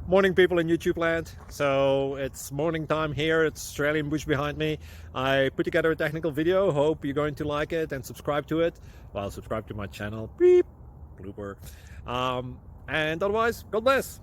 Morning, people in YouTube land. So it's morning time here. It's Australian bush behind me. I put together a technical video. Hope you're going to like it and subscribe to it. Well, subscribe to my channel. Beep. Blooper. And otherwise, God bless.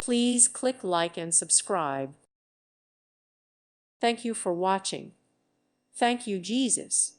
Please click like and subscribe. Thank you for watching. Thank you, Jesus.